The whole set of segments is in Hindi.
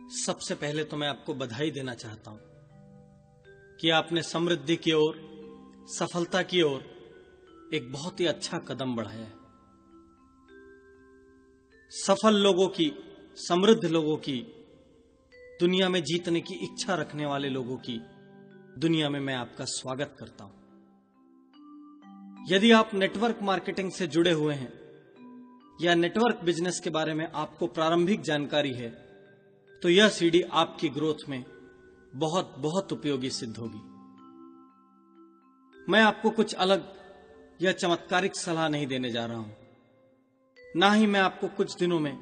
सबसे पहले तो मैं आपको बधाई देना चाहता हूं कि आपने समृद्धि की ओर, सफलता की ओर एक बहुत ही अच्छा कदम बढ़ाया है। सफल लोगों की, समृद्ध लोगों की, दुनिया में जीतने की इच्छा रखने वाले लोगों की दुनिया में मैं आपका स्वागत करता हूं। यदि आप नेटवर्क मार्केटिंग से जुड़े हुए हैं या नेटवर्क बिजनेस के बारे में आपको प्रारंभिक जानकारी है, तो यह सीडी आपकी ग्रोथ में बहुत बहुत उपयोगी सिद्ध होगी। मैं आपको कुछ अलग या चमत्कारिक सलाह नहीं देने जा रहा हूं, ना ही मैं आपको कुछ दिनों में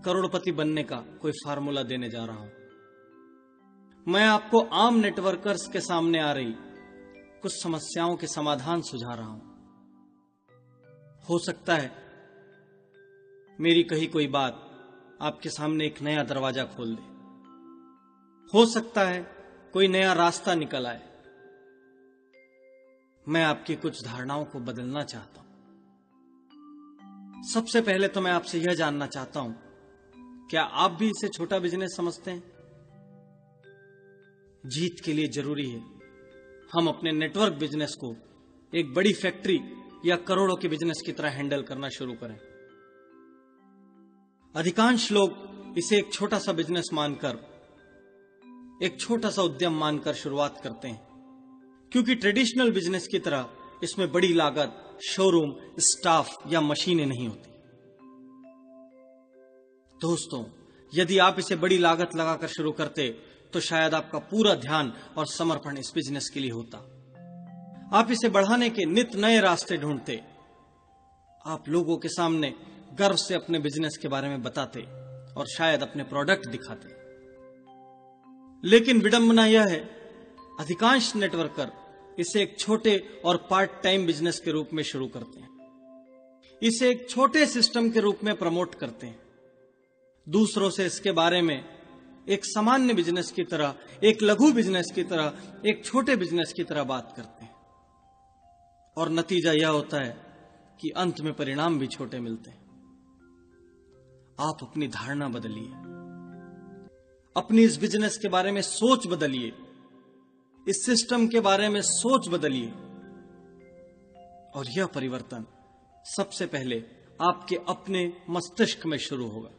करोड़पति बनने का कोई फार्मूला देने जा रहा हूं। मैं आपको आम नेटवर्कर्स के सामने आ रही कुछ समस्याओं के समाधान सुझा रहा हूं। हो सकता है मेरी कही कोई बात आपके सामने एक नया दरवाजा खोल दे। हो सकता है कोई नया रास्ता निकल आए। मैं आपकी कुछ धारणाओं को बदलना चाहता हूं। सबसे पहले तो मैं आपसे यह जानना चाहता हूं, क्या आप भी इसे छोटा बिजनेस समझते हैं? जीत के लिए जरूरी है हम अपने नेटवर्क बिजनेस को एक बड़ी फैक्ट्री या करोड़ों के बिजनेस की तरह हैंडल करना शुरू करें। अधिकांश लोग इसे एक छोटा सा बिजनेस मानकर, एक छोटा सा उद्यम मानकर शुरुआत करते हैं, क्योंकि ट्रेडिशनल बिजनेस की तरह इसमें बड़ी लागत, शोरूम, स्टाफ या मशीनें नहीं होती। दोस्तों, यदि आप इसे बड़ी लागत लगाकर शुरू करते तो शायद आपका पूरा ध्यान और समर्पण इस बिजनेस के लिए होता। आप इसे बढ़ाने के नित नए रास्ते ढूंढते। आप लोगों के सामने गर्व से अपने बिजनेस के बारे में बताते और शायद अपने प्रोडक्ट दिखाते। लेकिन विडंबना यह है, अधिकांश नेटवर्कर इसे एक छोटे और पार्ट टाइम बिजनेस के रूप में शुरू करते हैं। इसे एक छोटे सिस्टम के रूप में प्रमोट करते हैं। दूसरों से इसके बारे में एक सामान्य बिजनेस की तरह, एक लघु बिजनेस की तरह, एक छोटे बिजनेस की तरह बात करते हैं। और नतीजा यह होता है कि अंत में परिणाम भी छोटे मिलते हैं। आप अपनी धारणा बदलिए, अपनी इस बिजनेस के बारे में सोच बदलिए, इस सिस्टम के बारे में सोच बदलिए। और यह परिवर्तन सबसे पहले आपके अपने मस्तिष्क में शुरू होगा।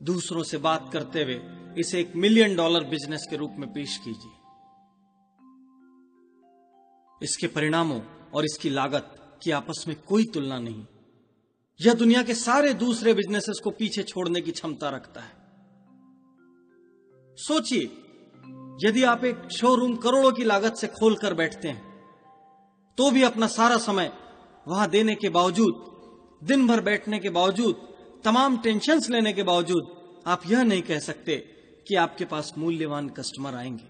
दूसरों से बात करते हुए इसे एक $1 मिलियन बिजनेस के रूप में पेश कीजिए। इसके परिणामों और इसकी लागत की आपस में कोई तुलना नहीं। यह दुनिया के सारे दूसरे बिजनेसेस को पीछे छोड़ने की क्षमता रखता है। सोचिए, यदि आप एक शोरूम करोड़ों की लागत से खोलकर बैठते हैं, तो भी अपना सारा समय वहां देने के बावजूद, दिन भर बैठने के बावजूद, तमाम टेंशन्स लेने के बावजूद, आप यह नहीं कह सकते कि आपके पास मूल्यवान कस्टमर आएंगे।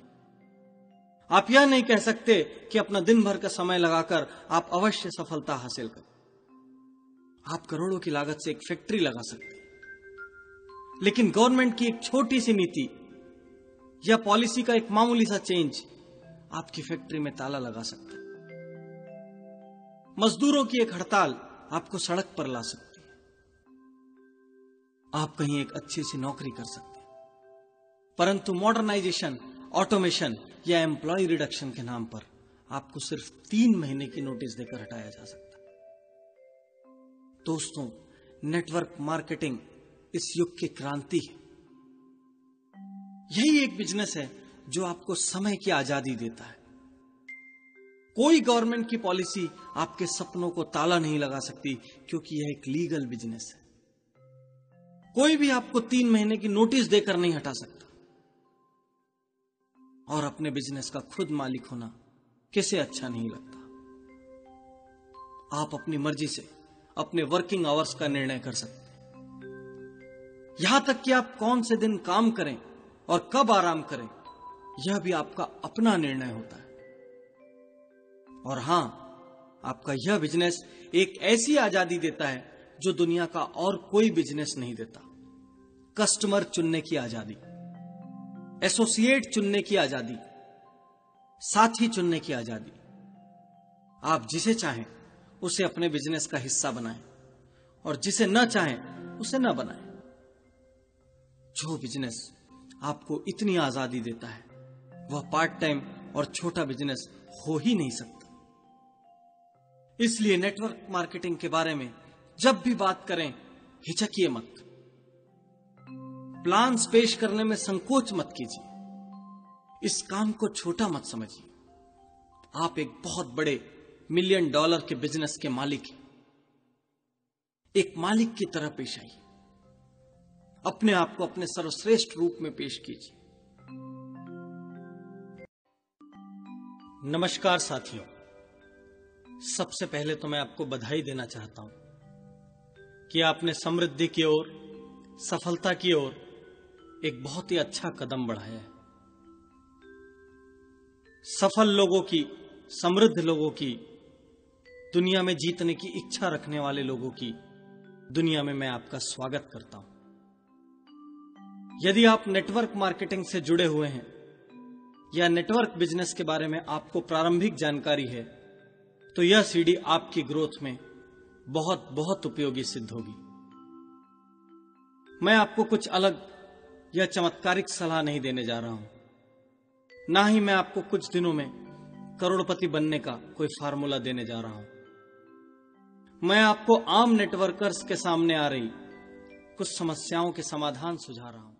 आप यह नहीं कह सकते कि अपना दिन भर का समय लगाकर आप अवश्य सफलता हासिल करें। आप करोड़ों की लागत से एक फैक्ट्री लगा सकते हैं, लेकिन गवर्नमेंट की एक छोटी सी नीति या पॉलिसी का एक मामूली सा चेंज आपकी फैक्ट्री में ताला लगा सकता है। मजदूरों की एक हड़ताल आपको सड़क पर ला सकती है। आप कहीं एक अच्छी सी नौकरी कर सकते हैं, परंतु मॉडर्नाइजेशन, ऑटोमेशन या एम्प्लॉय रिडक्शन के नाम पर आपको सिर्फ 3 महीने की नोटिस देकर हटाया जा सकता है। दोस्तों, नेटवर्क मार्केटिंग इस युग की क्रांति है। यही एक बिजनेस है जो आपको समय की आजादी देता है। कोई गवर्नमेंट की पॉलिसी आपके सपनों को ताला नहीं लगा सकती, क्योंकि यह एक लीगल बिजनेस है। कोई भी आपको 3 महीने की नोटिस देकर नहीं हटा सकता। और अपने बिजनेस का खुद मालिक होना किसे अच्छा नहीं लगता। आप अपनी मर्जी से अपने वर्किंग आवर्स का निर्णय कर सकते हैं। यहां तक कि आप कौन से दिन काम करें और कब आराम करें, यह भी आपका अपना निर्णय होता है। और हां, आपका यह बिजनेस एक ऐसी आजादी देता है जो दुनिया का और कोई बिजनेस नहीं देता। कस्टमर चुनने की आजादी, एसोसिएट चुनने की आजादी, साथी चुनने की आजादी। आप जिसे चाहें उसे अपने बिजनेस का हिस्सा बनाएं और जिसे न चाहें उसे न बनाएं। जो बिजनेस आपको इतनी आजादी देता है वह पार्ट टाइम और छोटा बिजनेस हो ही नहीं सकता। इसलिए नेटवर्क मार्केटिंग के बारे में जब भी बात करें हिचकिए मत, प्लान्स पेश करने में संकोच मत कीजिए, इस काम को छोटा मत समझिए। आप एक बहुत बड़े $1 मिलियन के बिजनेस के मालिक हैं। एक मालिक की तरह पेश आइए, अपने आप को अपने सर्वश्रेष्ठ रूप में पेश कीजिए। नमस्कार साथियों, सबसे पहले तो मैं आपको बधाई देना चाहता हूं कि आपने समृद्धि की ओर, सफलता की ओर एक बहुत ही अच्छा कदम बढ़ाया है। सफल लोगों की, समृद्ध लोगों की, दुनिया में जीतने की इच्छा रखने वाले लोगों की दुनिया में मैं आपका स्वागत करता हूं। यदि आप नेटवर्क मार्केटिंग से जुड़े हुए हैं या नेटवर्क बिजनेस के बारे में आपको प्रारंभिक जानकारी है तो यह सीडी आपकी ग्रोथ में बहुत बहुत उपयोगी सिद्ध होगी। मैं आपको कुछ अलग या चमत्कारिक सलाह नहीं देने जा रहा हूं, ना ही मैं आपको कुछ दिनों में करोड़पति बनने का कोई फार्मूला देने जा रहा हूं। मैं आपको आम नेटवर्कर्स के सामने आ रही कुछ समस्याओं के समाधान सुझा रहा हूं।